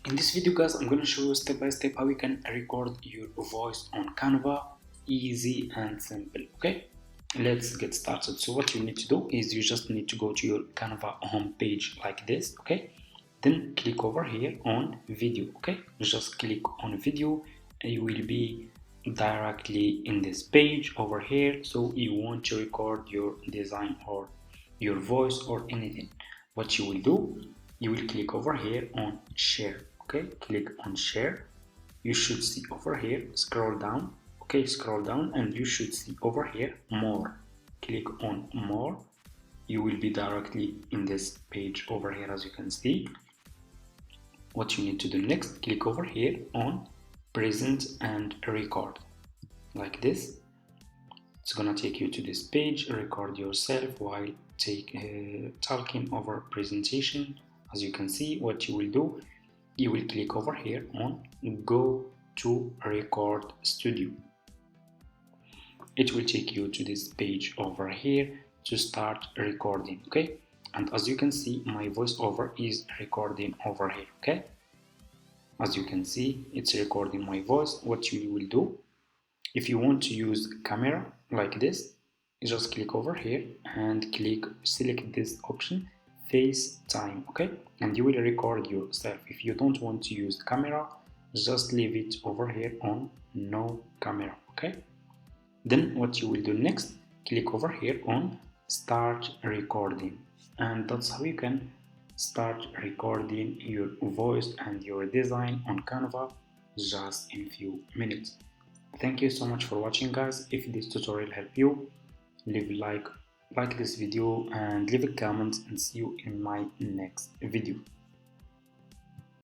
In this video guys, I'm going to show you step by step how you can record your voice on Canva, easy and simple. Okay, let's get started. So what you need to do is you just need to go to your Canva home page like this. Okay, then click over here on video. Okay, just click on video and you will be directly in this page over here. So you want to record your design or your voice or anything. What you will do, you will click over here on share. Okay, click on share. You should see over here, scroll down. Okay, scroll down and you should see over here more. Click on more. You will be directly in this page over here. As you can see, what you need to do next, click over here on present and record like this. It's gonna take you to this page. Record yourself while talking over presentation. As you can see, what you will do, you will click over here on go to record studio. It will take you to this page over here to start recording. Okay, and as you can see, my voiceover is recording over here. Okay, as you can see, it's recording my voice. What you will do, if you want to use camera like this, you just click over here and select this option, FaceTime. Okay, and you will record yourself. If you don't want to use camera, just leave it over here on no camera. Okay, then what you will do next, click over here on start recording, and that's how you can start recording your voice and your design on Canva just in few minutes. Thank you so much for watching guys. If this tutorial helped you, leave like this video and leave a comment, and see you in my next video.